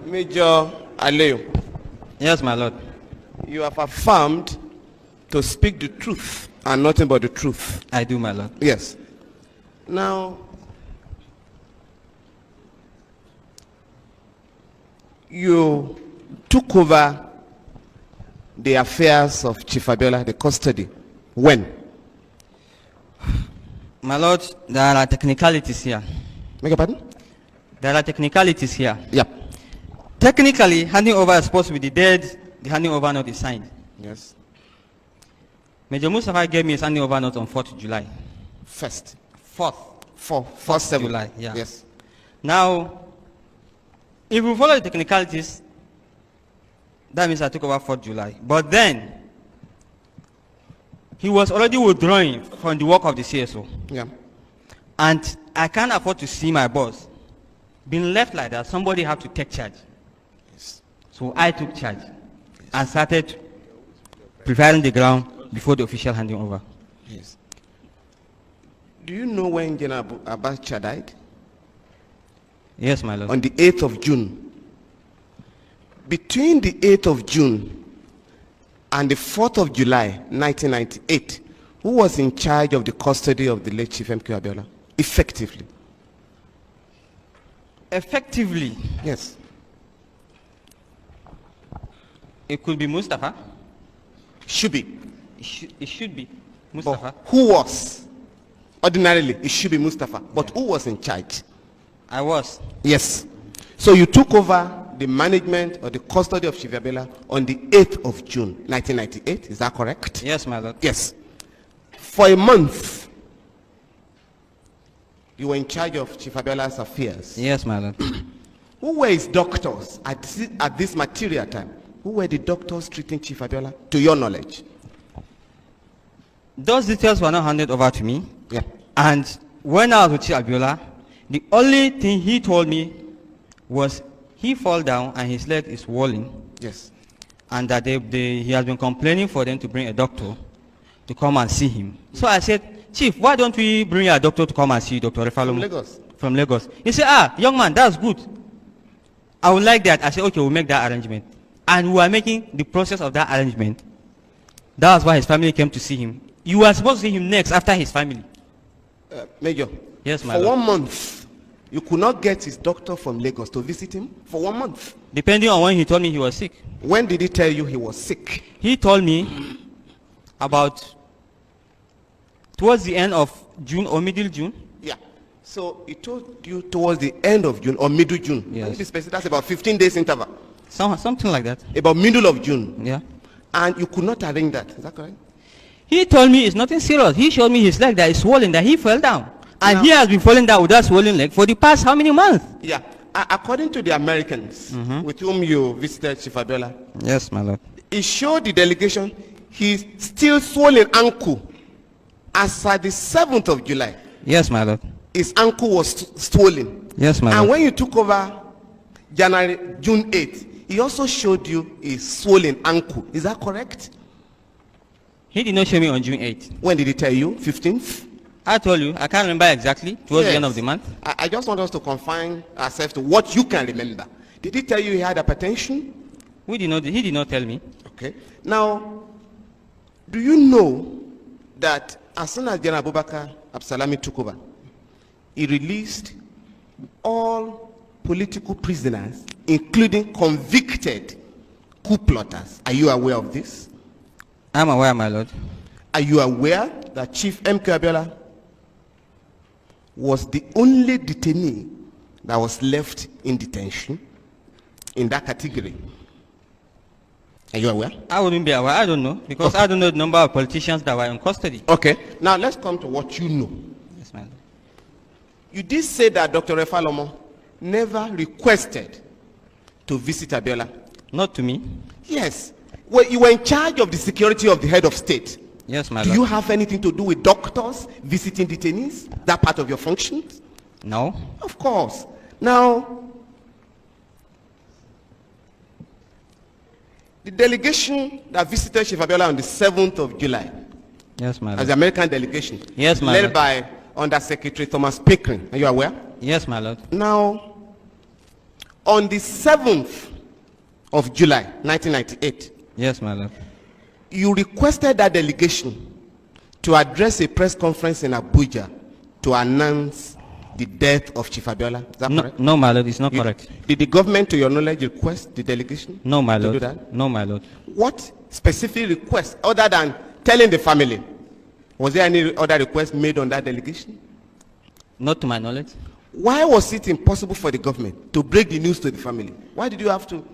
Major Aleo. Yes, my lord. You have affirmed to speak the truth and nothing but the truth. I do, my lord. Yes. Now, you took over the affairs of Cheif Abiola, the custody. When? My lord, there are technicalities here. Beg your pardon? There are technicalities here. Yep. Technically, handing over is supposed to be the date the handing over note is signed. Yes. Major Mustafa gave me his handing over note on 4th July. First. 4th. 4th July, yeah. Yes. Now, if we follow the technicalities, that means I took over 4th July. But then, he was already withdrawing from the work of the CSO. Yeah. And I can't afford to see my boss being left like that. Somebody had to take charge. Yes. So I took charge and started preparing the ground before the official handing over. Yes. Do you know when General Abacha died? Yes, my lord. On the 8th of June. Between the 8th of June and the 4th of July, 1998, who was in charge of the custody of the late Cheif M.K.O Abiola? Effectively. Effectively, Yes. it could be Mustafa. Should be. It should be But Mustafa. who was? Ordinarily, it should be Mustafa. But who was in charge? I was. Yes. So you took over the management or the custody of Cheif Abiola on the 8th of June, 1998. Is that correct? Yes, my lord. Yes. For a month, you were in charge of Cheif Abiola's affairs. Yes, my lord. Who were his doctors at this material time? Who were the doctors treating Cheif Abiola, to your knowledge? Those details were not handed over to me. Yeah. And when I was with Cheif Abiola, the only thing he told me was he fell down and his leg is swollen, Yes. and that he has been complaining for them to bring a doctor to come and see him. So I said, Chief, why don't we bring a doctor to come and see Dr. Refalomo? From Lagos. From Lagos. He said, young man, that's good. I would like that. I said, okay, we'll make that arrangement. And we are making the process of that arrangement. That was why his family came to see him. You were supposed to see him next after his family. Major. Yes, my For lord. 1 month, you could not get his doctor from Lagos to visit him for 1 month. Depending on when he told me he was sick. When did he tell you he was sick? He told me about towards the end of June or middle June. Yeah. So he told you towards the end of June or middle June. Yes. Can you be specific? That's about 15 days interval. Something like that. About middle of June. Yeah. And you could not arrange that. Is that correct? He told me it's nothing serious. He showed me his leg that is swollen, that he fell down. And Now- he has been falling down with that swollen leg for the past how many months? Yeah. According to the Americans with whom you visited Cheif Abiola, Yes, my lord. he showed the delegation his still swollen ankle. As at the 7th of July, Yes, my lord. his ankle was swollen. Yes, my And lord. when you took over June 8th, he also showed you his swollen ankle. Is that correct? He did not show me on June 8th. When did he tell you? 15th? I told you, I can't remember exactly, towards the end Yes. of the month. I just want us to confine ourselves to what you can remember. Did he tell you he had hypertension? He did not tell me. Okay. Now, do you know that as soon as General Abubakar Absalami took over, he released all political prisoners, including convicted coup plotters? Are you aware of this? I'm aware, my lord. Are you aware that Cheif M.K.O Abiola was the only detainee that was left in detention in that category? Are you aware? I wouldn't be aware. I don't know, because I don't know the number of politicians that were in custody. Okay. Now let's come to what you know. Yes, my lord. You did say that Dr. Refalomo never requested to visit Abiola. Not to me. Yes. Well, you were in charge of the security of the head of state. Yes, my Do lord. you have anything to do with doctors visiting detainees? That part of your functions? No. Of course. Now, the delegation that visited Cheif Abiola on the 7th of July, Yes, my as lord. the American delegation, Yes, my led lord. by Under Secretary Thomas Pickering, are you aware? Yes, my lord. Now, on the 7th of July, 1998, Yes, my lord. you requested that delegation to address a press conference in Abuja to announce the death of Cheif Abiola. Is that No, correct? no, my lord, it's not correct. Did the government, to your knowledge, request the delegation? No, my to do lord. that? No, my lord. What specific request, other than telling the family, was there any other request made on that delegation? Not to my knowledge. Why was it impossible for the government to break the news to the family? Why did you have to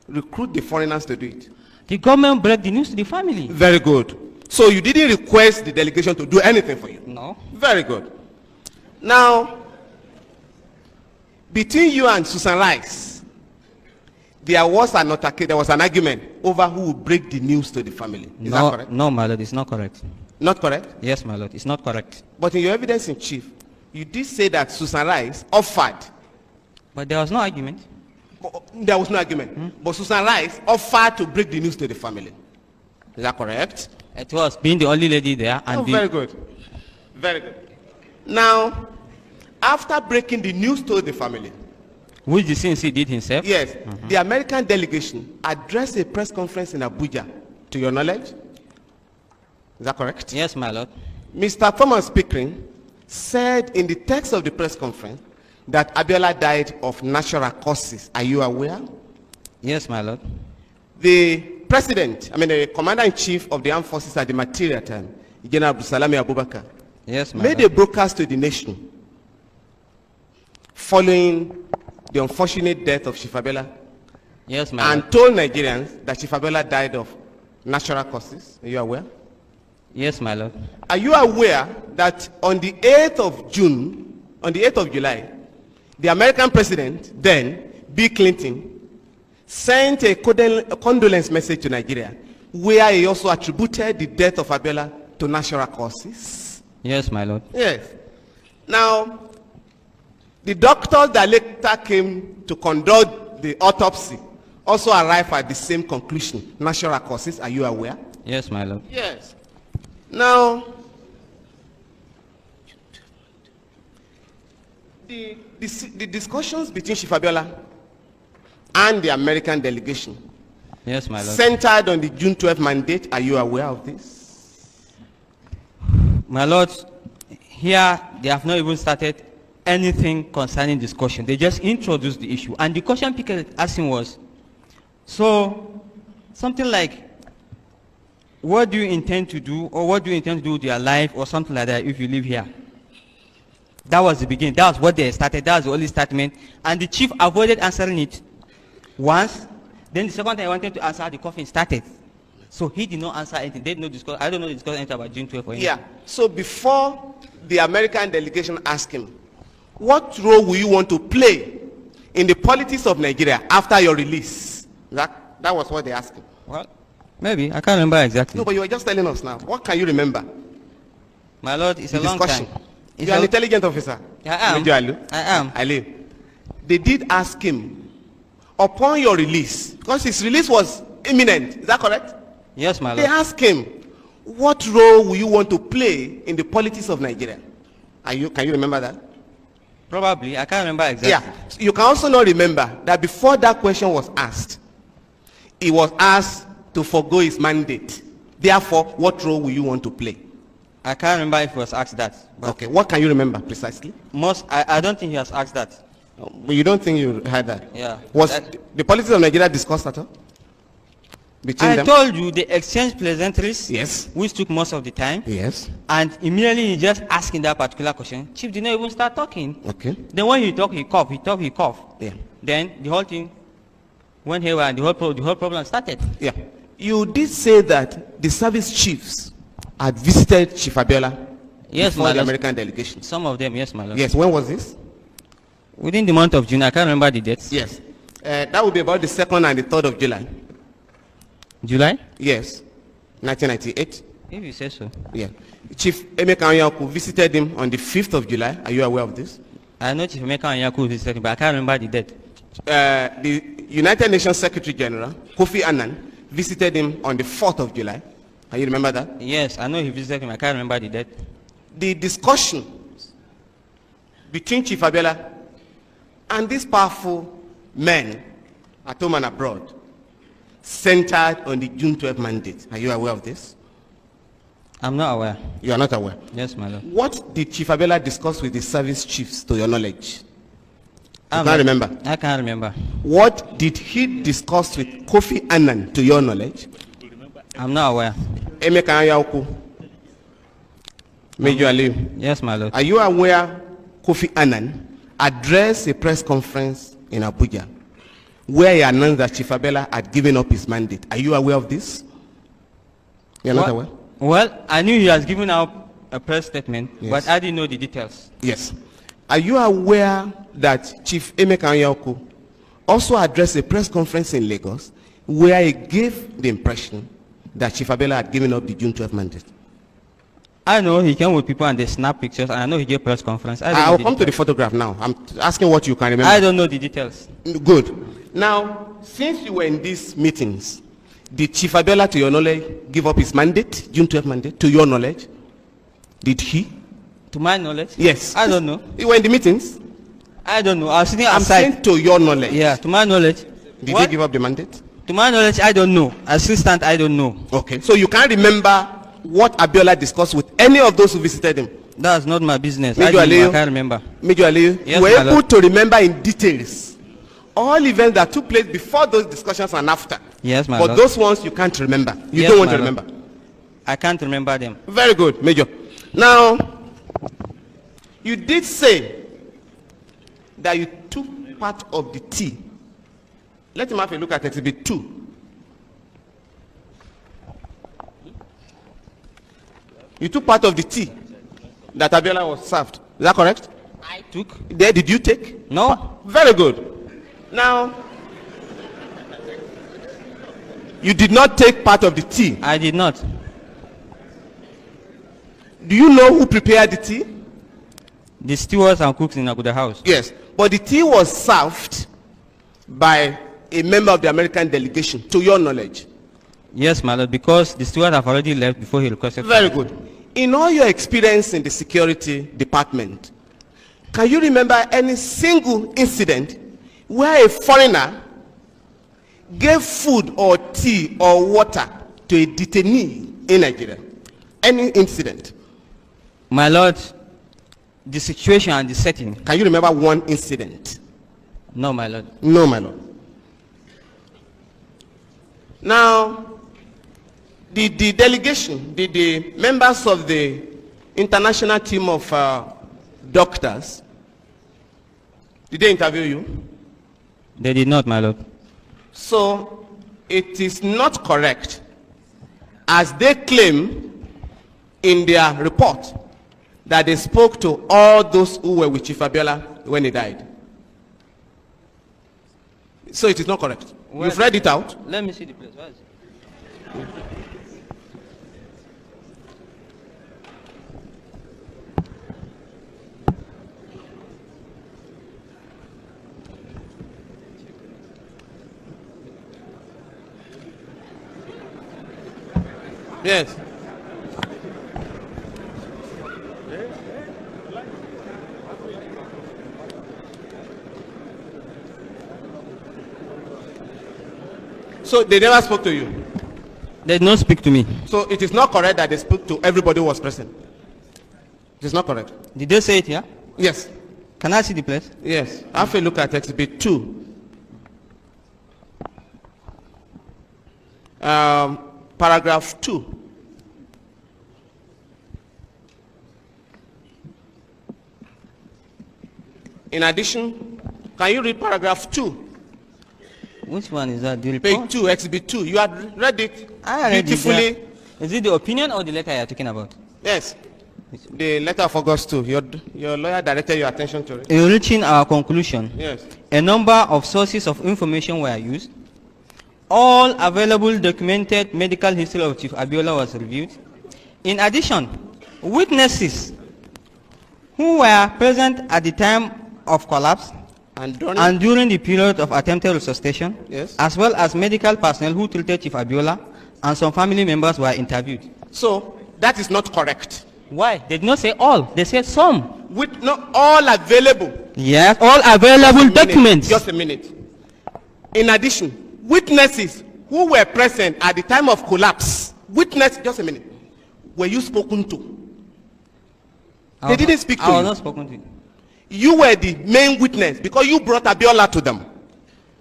recruit the foreigners to do it? The government broke the news to the family. Very good. So you didn't request the delegation to do anything for you? No. Very good. Now, between you and Susan Rice, there was an argument over who would break the news to the family. Is that correct? No, my lord, it's not correct. Not correct? Yes, my lord, it's not correct. But in your evidence in chief, you did say that Susan Rice offered. But there was no argument. There was no argument. But Susan Rice offered to break the news to the family. Is that correct? It was being the only lady there. And Very good. Very good. Now, after breaking the news to the family, which the CNC did himself. yes, the American delegation addressed a press conference in Abuja, to your knowledge. Is that correct? Yes, my lord. Mr. Thomas Pickering said in the text of the press conference that Abiola died of natural causes. Are you aware? Yes, my lord. The the commander-in-chief of the armed forces at the material time, General Abdulsalami Abubakar, Yes, my made lord. a broadcast to the nation following the unfortunate death of Cheif Abiola Yes, my and lord. told Nigerians that Cheif Abiola died of natural causes. Are you aware? Yes, my lord. Are you aware that on the 8th of July, the American president, then, Bill Clinton, sent a condolence message to Nigeria where he also attributed the death of Abiola to natural causes? Yes, my lord. Yes. Now, the doctors that later came to conduct the autopsy also arrived at the same conclusion, natural causes. Are you aware? Yes, my lord. Yes. Now, the discussions between Cheif Abiola and the American delegation Yes, my lord. centered on the June 12th mandate. Are you aware of this? My lord, here they have not even started anything concerning discussion. They just introduced the issue. And the question people asking was, so something like, what do you intend to do, or what do you intend to do with your life, or something like that if you live here? That was the beginning. That was what they started. That was the only statement. And the chief avoided answering it once. Then the second time he wanted to answer, the coughing started. So he did not answer anything. They did not discuss. I don't know they discussed anything about June 12th or anything. Yeah. So before the American delegation asked him, what role will you want to play in the politics of Nigeria after your release? That was what they asked him. Well, maybe. I can't remember exactly. No, but you were just telling us now. What can you remember? My lord, it's The a long discussion. time. You're an intelligent officer. I am. Major Alu. I am. Ali. They did ask him, upon your release, because his release was imminent. Is that correct? Yes, my They lord. asked him, what role will you want to play in the politics of Nigeria? Can you remember that? Probably. I can't remember exactly. Yeah. You can also not remember that before that question was asked, he was asked to forgo his mandate. Therefore, what role will you want to play? I can't remember if he was asked that. But Okay. What can you remember precisely? I don't think he has asked that. But you don't think you heard that? Yeah. Was That- the politics of Nigeria discussed at all? Between I them? told you they exchanged pleasantries, Yes. which took most of the time. Yes. And immediately he just asking that particular question. Chief did not even start talking. Okay. Then when he talked, he coughed. He talked, he coughed. Yeah. Then the whole thing went haywire and the whole problem started. Yeah. You did say that the service chiefs had visited Cheif Abiola Yes, before my the lord. American delegation. Some of them, yes, my lord. Yes. When was this? Within the month of June, I can't remember the dates. Yes. That would be about the 2nd and the 3rd of July. July? Yes. 1998. If you say so. Yeah. Chief M.K.O visited him on the 5th of July. Are you aware of this? I know Cheif M.K.O visited, but I can't remember the date. The United Nations Secretary General, Kofi Annan, visited him on the 4th of July. Can you remember that? Yes, I know he visited him. I can't remember the date. The discussion between Chief Abiola and these powerful men at home and abroad centered on the June 12 mandate. Are you aware of this? I'm not aware. You are not aware? Yes, my lord. What did Chief Abiola discuss with the service chiefs, to your knowledge? You I'm can't remember? I can't remember. What did he discuss with Kofi Annan, to your knowledge? I'm not aware. M.K.O Major Aliyu. Yes, my lord. Are you aware Kofi Annan addressed a press conference in Abuja where he announced that Chief Abiola had given up his mandate? Are you aware of this? You're not aware? Well, I knew he has given out a press statement, Yes. but I didn't know the details. Yes. Are you aware that Chief M.K.O also addressed a press conference in Lagos where he gave the impression that Chief Abiola had given up the June 12 mandate? I know he came with people and they snap pictures, and I know he gave press conference. I'll come to the photograph now. I'm asking what you can remember. I don't know the details. Good. Now, since you were in these meetings, did Chief Abiola, to your knowledge, give up his mandate, June 12 mandate, to your knowledge? Did he? To my knowledge? Yes. I don't know. You were in the meetings? I don't know. I was sitting I'm outside. saying to your knowledge. Yeah, to my knowledge. Did What? he give up the mandate? To my knowledge, I don't know. Assistant, I don't know. Okay. So you can't remember what Abiola discussed with any of those who visited him? That's not my business. Major I Aliyu. can't remember. Major Aliyu, Yes, you were my able lord. to remember in details all events that took place before those discussions and after. Yes, my But lord. those ones you can't remember. You Yes, don't want my to lord. remember. I can't remember them. Very good, Major. Now, you did say that you took part of the tea. Let him have a look at Exhibit 2. You took part of the tea that Abiola was served. Is that correct? I took? There, did you take? No. Very good. Now, you did not take part of the tea. I did not. Do you know who prepared the tea? The stewards and cooks in Aguda House. Yes, but the tea was served by a member of the American delegation, to your knowledge. Yes, my lord, because the steward have already left before he requested. Very good. In all your experience in the security department, can you remember any single incident where a foreigner gave food or tea or water to a detainee in Nigeria? Any incident? My lord, the situation and the setting. Can you remember one incident? No, my lord. No, my lord. Now, the delegation, the members of the international team of doctors, did they interview you? They did not, my lord. So, it is not correct, as they claim in their report, that they spoke to all those who were with Chief Abiola when he died. So it is not correct. Well, you've read it out. Let me see the place. Where is it? Yes. So they never spoke to you. They did not speak to me. So it is not correct that they spoke to everybody who was present. It is not correct. Did they say it here? Yes. Can I see the place? Yes. Have a look at Exhibit 2. Paragraph 2. In addition, can you read paragraph 2? Which one is that? The report? Page 2, Exhibit 2. You had read it I read beautifully. it. Is it the opinion or the letter you are talking about? Yes. The letter of August 2. Your lawyer directed your attention to it. In reaching our conclusion, Yes. a number of sources of information were used. All available documented medical history of Chief Abiola was reviewed. In addition, witnesses who were present at the time of collapse And during, and during the period of attempted resuscitation, Yes. as well as medical personnel who treated Chief Abiola and some family members were interviewed. so that is not correct. Why? They did not say all. They said some. With no, all available. Yes, all available documents. Just a minute. In addition, witnesses who were present at the time of collapse, just a minute, were you spoken to? They didn't speak to you. I was not spoken to. You were the main witness because you brought Abiola to them.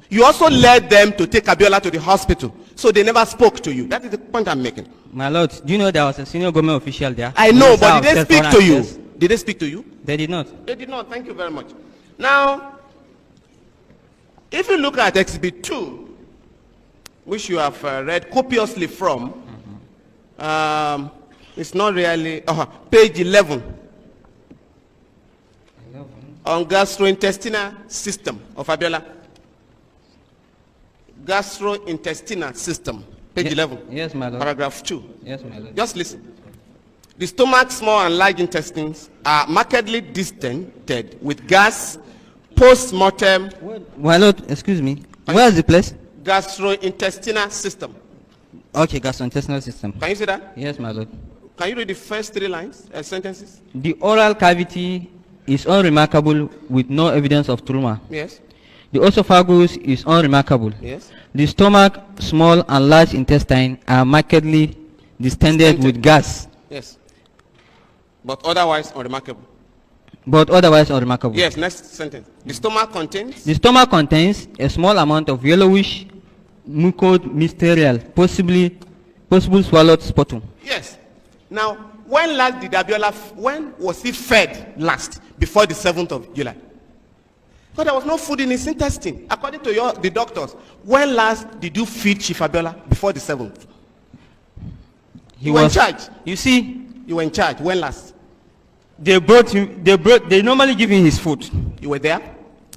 You also led them to take Abiola to the hospital. So they never spoke to you. That is the point I'm making. My lord, do you know there was a senior government official there? I know, but did they speak to you? Did they speak to you? They did not. They did not. Thank you very much. Now, if you look at Exhibit 2, which you have read copiously from, it's not really, page 11, on gastrointestinal system of Abiola. Gastrointestinal system, page 11. Yes, my lord. Paragraph 2. Yes, my lord. Just listen. The stomach, small and large intestines are markedly distended with gas post-mortem. My lord, excuse me. Where is the place? Gastrointestinal system. Okay, gastrointestinal system. Can you see that? Yes, my lord. Can you read the first 3 lines, sentences? The oral cavity is unremarkable with no evidence of trauma. Yes. The esophagus is unremarkable. Yes. The stomach, small and large intestine are markedly distended with gas. Yes. But otherwise unremarkable. Yes, next sentence. The stomach contains? The stomach contains a small amount of yellowish mucous material, possible swallowed sputum. Yes. Now, when was he fed last? Before the 7th of July. Because there was no food in his intestine. According to the doctors, when last did you feed Cheif Abiola? Before the 7th. You were in charge. You see, you were in charge. When last? They normally give him his food. You were there?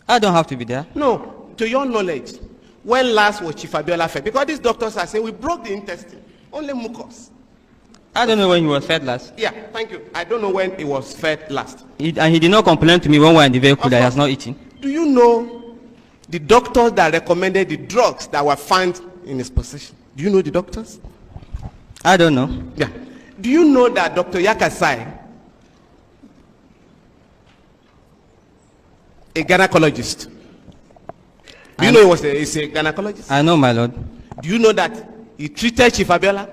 I don't have to be there. No. To your knowledge, when last was Cheif Abiola fed? Because these doctors are saying we broke the intestine. Only mucus. I don't know when he was fed last. Yeah, thank you. I don't know when he was fed last. And he did not complain to me when we were in the vehicle that he has not eaten. Do you know the doctors that recommended the drugs that were found in his possession? Do you know the doctors? I don't know. Yeah. Do you know that Dr. Yakasai, a gynecologist, do you know he's a gynecologist? I know, my lord. Do you know that he treated Cheif Abiola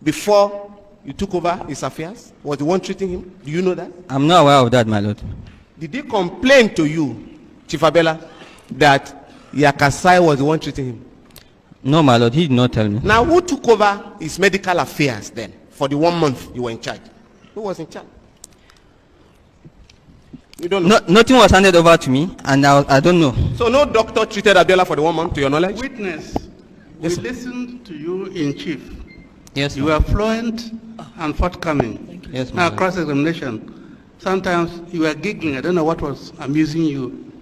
before you took over his affairs? Was the one treating him? Do you know that? I'm not aware of that, my lord. Did he complain to you, Cheif Abiola, that Yakasai was the one treating him? No, my lord, he did not tell me. Now, who took over his medical affairs then, for the 1 month you were in charge? Who was in charge? You don't know? Nothing was handed over to me, and I don't know. So no doctor treated Abiola for the 1 month, to your knowledge? Witness, yes, we listened to you in chief. Yes, you were fluent and forthcoming. Yes, now, cross-examination. Sometimes you were giggling. I don't know what was amusing you.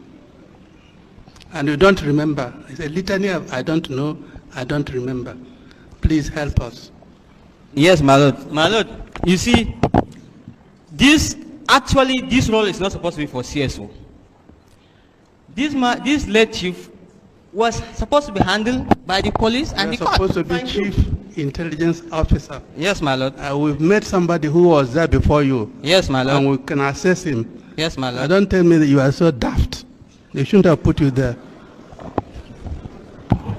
And you don't remember. It's a litany of I don't know, I don't remember. Please help us. Yes, my lord. My lord, you see, this role is not supposed to be for CSO. This late chief was supposed to be handled by the police and the court. Supposed to be chief intelligence officer. Yes, my lord. We've met somebody who was there before you. Yes, my lord. And we can assess him. Yes, my lord. Don't tell me that you are so daft. They shouldn't have put you there.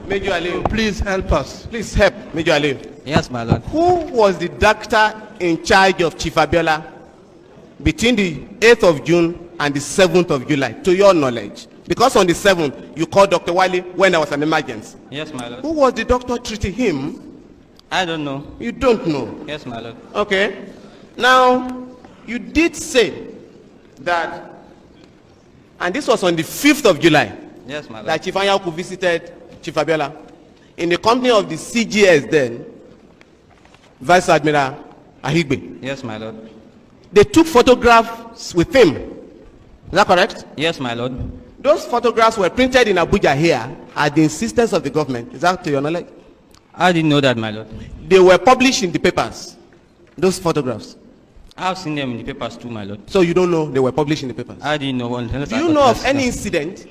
Major Ali, please help us. Please help, Major Ali. Yes, my lord. Who was the doctor in charge of Cheif Abiola between the 8th of June and the 7th of July, to your knowledge? Because on the 7th, you called Dr. Wali when there was an emergency. Yes, my lord. Who was the doctor treating him? I don't know. You don't know? Yes, my lord. Okay. Now, you did say that, and this was on the 5th of July, yes, my lord, that Cheif M.K.O visited Cheif Abiola in the company of the CGS then, Vice Admiral Ahigbe. Yes, my lord. They took photographs with him. Is that correct? Yes, my lord. Those photographs were printed in Abuja here at the insistence of the government. Is that to your knowledge? I didn't know that, my lord. They were published in the papers, those photographs. I've seen them in the papers too, my lord. So you don't know they were published in the papers? I didn't know. Do you know of any incident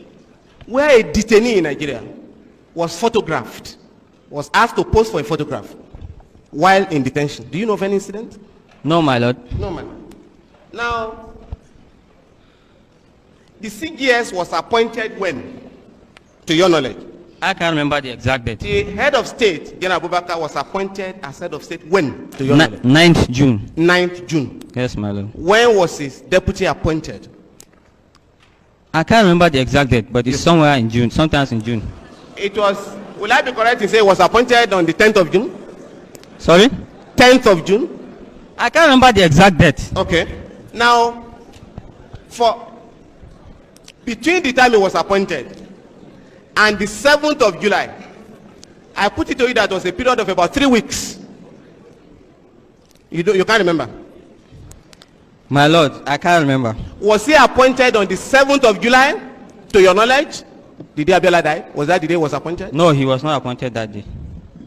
where a detainee in Nigeria was photographed, was asked to pose for a photograph while in detention? Do you know of any incident? No, my lord. No, my lord. Now, The CGS was appointed when, to your knowledge? I can't remember the exact date. The head of state, General Abubakar, was appointed as head of state when, to your knowledge? 9th June. 9th June. Yes, my lord. When was his deputy appointed? I can't remember the exact date, but it's somewhere in June, sometimes in June. It was, will I be correct in saying it was appointed on the 10th of June? Sorry? 10th of June? I can't remember the exact date. Okay. Now, between the time he was appointed and the 7th of July, I put it to you that was a period of about 3 weeks. You can't remember? My lord, I can't remember. Was he appointed on the 7th of July, to your knowledge? The day Abiola died? Was that the day he was appointed? No, he was not appointed that day.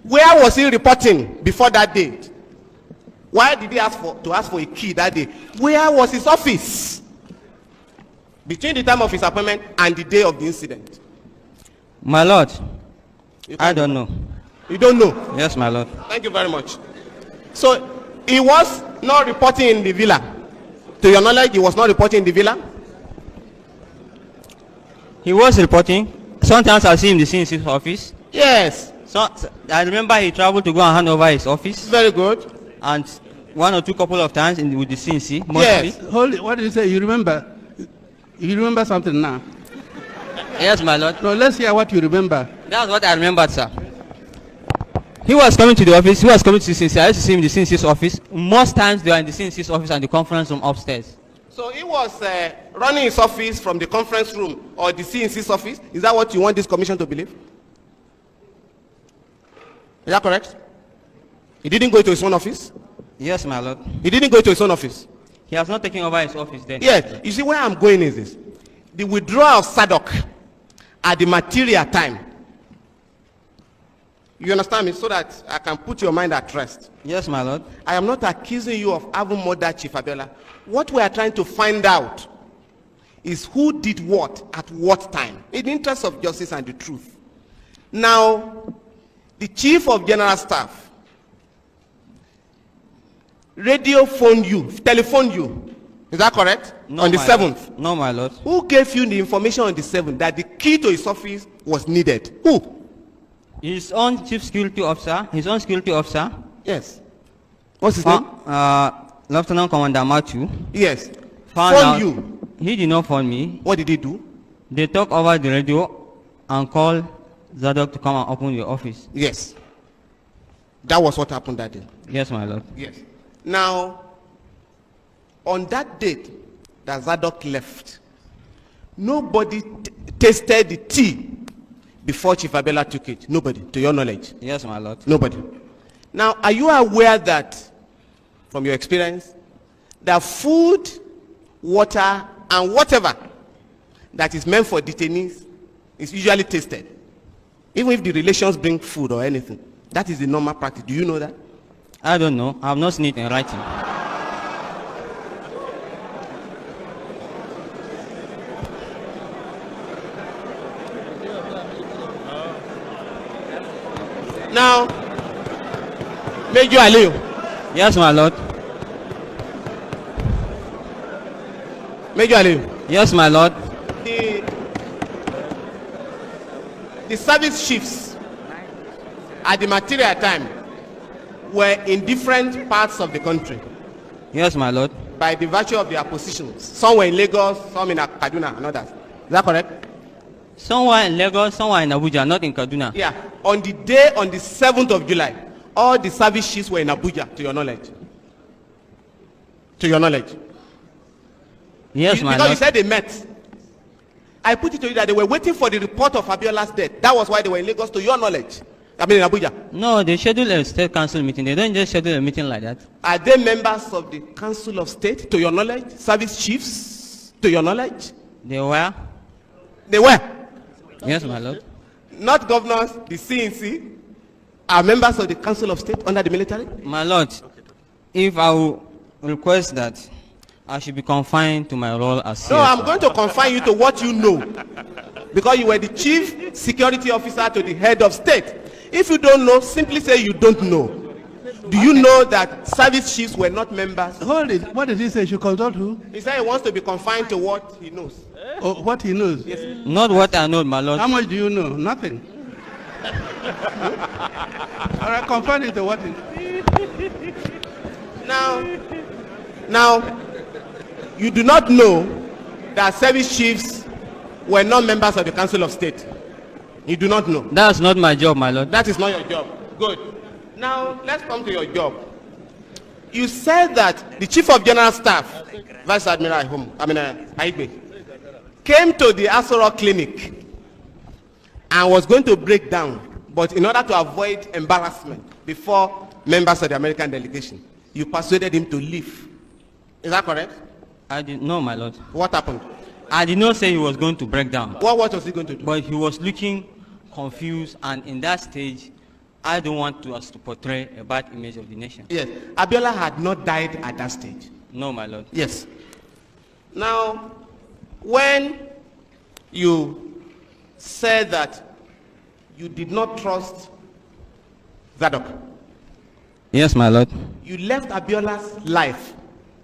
Where was he reporting before that date? Why did he ask for a key that day? Where was his office between the time of his appointment and the day of the incident? My lord, I don't know. You don't know? Yes, my lord. Thank you very much. So he was not reporting in the villa. To your knowledge, he was not reporting in the villa? He was reporting. Sometimes I see him in his office. Yes. So I remember he traveled to go and hand over his office. Very good. And one or two couple of times with the CNC, mostly. Yes. Hold it. What did you say? You remember? You remember something now? Yes, my lord. No, let's hear what you remember. That's what I remembered, sir. He was coming to the office. He was coming to the CNC. I used to see him in the CNC's office. Most times they are in the CNC's office and the conference room upstairs. So he was running his office from the conference room or the CNC's office. Is that what you want this commission to believe? Is that correct? He didn't go to his own office? Yes, my lord. He didn't go to his own office? He has not taken over his office then. Yes. You see, where I'm going is this. The withdrawal of SADC at the material time. You understand me? So that I can put your mind at rest. Yes, my lord. I am not accusing you of having murdered Cheif Abiola. What we are trying to find out is who did what at what time, in the interest of justice and the truth. Now, the Chief of General Staff telephoned you. Is that correct? No, on the my 7th? Lord. No, my lord. Who gave you the information on the 7th that the key to his office was needed? Who? His own chief security officer, his own security officer. Yes. What's his name? Lieutenant Commander Matthew. Yes. Found Phone out. you. He did not phone me. What did he do? They talked over the radio and called Zadok to come and open the office. Yes. That was what happened that day. Yes, my lord. Yes. Now, on that date that Zadok left, nobody tasted the tea before Cheif Abiola took it. Nobody, to your knowledge. Yes, my lord. Nobody. Now, are you aware that, from your experience, that food, water, and whatever that is meant for detainees is usually tasted? Even if the relations bring food or anything. That is the normal practice. Do you know that? I don't know. I have not seen it in writing. Now, Major Aliyu. Yes, my lord. Major Aliyu. Yes, my lord. The service chiefs at the material time were in different parts of the country. Yes, my lord. By the virtue of their positions. Some were in Lagos, some in Kaduna, and others. Is that correct? Somewhere in Lagos, somewhere in Abuja, not in Kaduna. Yeah. On the day, on the 7th of July, all the service chiefs were in Abuja, to your knowledge. To your knowledge. Yes, my because lord. you said they met. I put it to you that they were waiting for the report of Abiola's death. That was why they were in Lagos, to your knowledge. I mean in Abuja. No, they schedule a state council meeting. They don't just schedule a meeting like that. Are they members of the Council of State, to your knowledge? Service chiefs, to your knowledge? They were? They were. Yes, my lord. Not governors, the CNC are members of the Council of State under the military? My lord, if I will request that I should be confined to my role as No, CSO. I'm going to confine you to what you know. Because you were the chief security officer to the head of state. If you don't know, simply say you don't know. Do you know that service chiefs were not members? Hold it. What did he say? Should consult who? He said he wants to be confined to what he knows. Oh, what he knows? Yes. Not what I know, my lord. How much do you know? Nothing. All right, confine it to what he... Now, you do not know that service chiefs were not members of the Council of State. You do not know. That's not my job, my lord. That is not your job. Good. Now, let's come to your job. You said that the Chief of General Staff, Vice Admiral Aigbe, came to the Asoro Clinic and was going to break down, but in order to avoid embarrassment before members of the American delegation, you persuaded him to leave. Is that correct? I did no, my lord. What happened? I did not say he was going to break down. What was he going to do? But he was looking confused, and in that stage, I don't want us to portray a bad image of the nation. Yes. Abiola had not died at that stage. No, my lord. Yes. Now, when you said that you did not trust Zadok, Yes, my lord. you left Abiola's life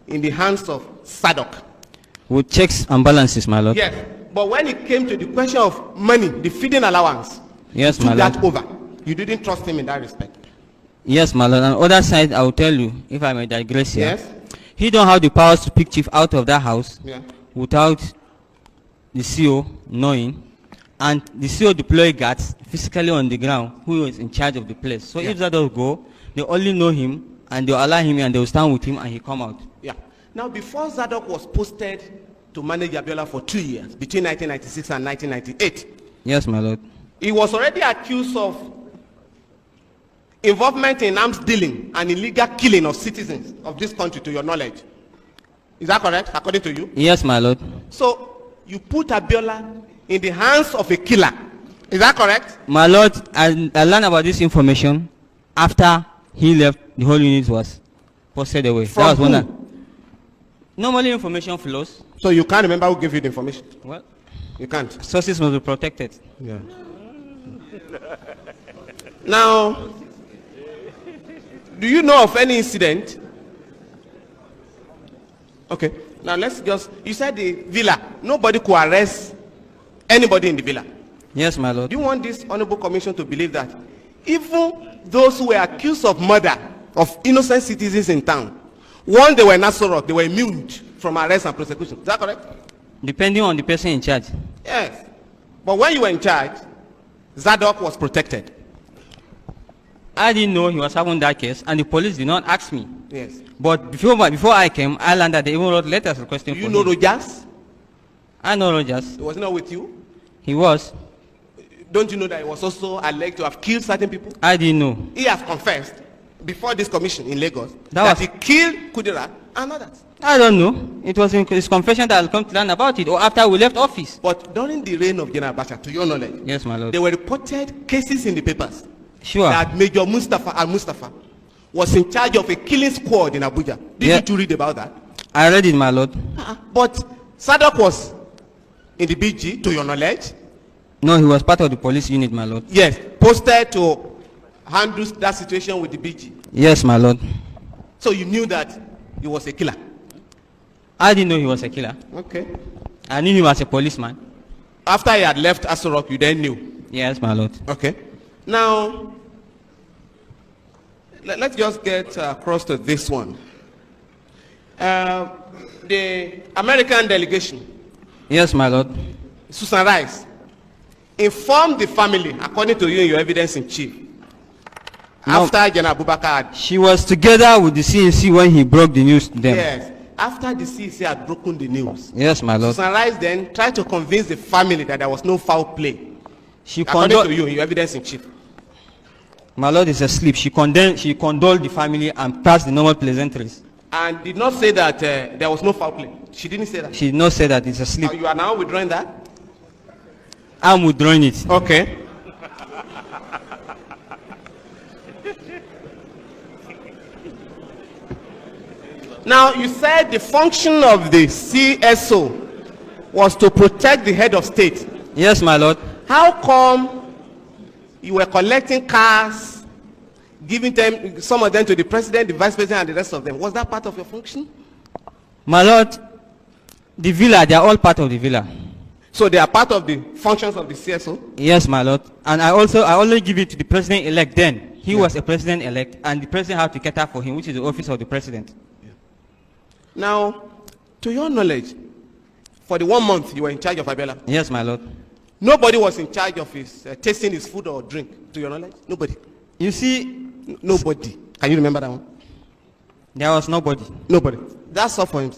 in the hands of Zadok. With checks and balances, my lord. Yes. But when it came to the question of money, the feeding allowance, Yes, you my took lord. that over. You didn't trust him in that respect. Yes, my lord. On the other side, I will tell you, if I may digress here. Yes. He don't have the powers to pick chief out of that house Yeah. without the CEO knowing, and the CEO deploy guards physically on the ground who is in charge of the place. So if that does go, they only know him and they allow him and they will stand with him and he come out. Yeah. Now, before Zadok was posted to manage Abiola for 2 years, between 1996 and 1998, Yes, my lord. he was already accused of involvement in arms dealing and illegal killing of citizens of this country, to your knowledge. Is that correct, according to you? Yes, my lord. So, you put Abiola in the hands of a killer. Is that correct? My lord, I learned about this information after he left. The whole unit was posted away. From that was when who? normally information flows. So you can't remember who gave you the information? Well, You can't. sources must be protected. Yeah. Now, do you know of any incident? Okay. Now let's just, you said the villa, nobody could arrest anybody in the villa. Yes, my lord. Do you want this honorable commission to believe that even those who were accused of murder of innocent citizens in town, once they were in Asoro, they were immune from arrest and prosecution? Is that correct? Depending on the person in charge. Yes. But when you were in charge, Zadok was protected. I didn't know he was having that case, and the police did not ask me. Yes. But before I came, I learned that they even wrote letters requesting Do for you know him. Rogers? I know Rogers. He was not with you? He was. Don't you know that he was also alleged to have killed certain people? I didn't know. He has confessed before this commission in Lagos That that was- he killed Kudira and others. I don't know. It was in his confession that I'll come to learn about it, or after we left office. But during the reign of General Abacha, to your knowledge, Yes, my lord. there were reported cases in the papers Sure. that Major Mustafa al-Mustafa was in charge of a killing squad in Abuja. Didn't you read about that? I read it, my lord. But Zadok was in the BG, to your knowledge. No, he was part of the police unit, my lord. Yes, posted to handle that situation with the BG. Yes, my lord. So you knew that he was a killer. I didn't know he was a killer. Okay. I knew he was a policeman. After he had left Asorok, you then knew. Yes, my lord. Okay. Now, let's just get across to this one. The American delegation, Yes, my lord. Susan Rice, informed the family, according to you in your evidence in chief, No. after General Abubakar had, She was together with the CNC when he broke the news to them. yes, after the CEC had broken the news, Yes, my lord. Susan Rice then tried to convince the family that there was no foul play, She according to condoled. you in your evidence in chief. My lord is asleep. She condoled the family and passed the normal pleasantries. And did not say that there was no foul play. She didn't say that. She did not say that it's asleep. You are now withdrawing that? I'm withdrawing it. Okay. Now, you said the function of the CSO was to protect the head of state. Yes, my lord. How come you were collecting cars, giving them, some of them to the president, the vice president, and the rest of them. Was that part of your function? My lord, the villa, they are all part of the villa. So they are part of the functions of the CSO? Yes, my lord. And I only give it to the president-elect then. He was a president-elect, and the president had to cater for him, which is the office of the president. Now, to your knowledge, for the 1 month you were in charge of Abiola? Yes, my lord. Nobody was in charge of his tasting his food or drink, to your knowledge? Nobody? You see... Nobody. Can you remember that one? There was nobody. Nobody. That's all for him.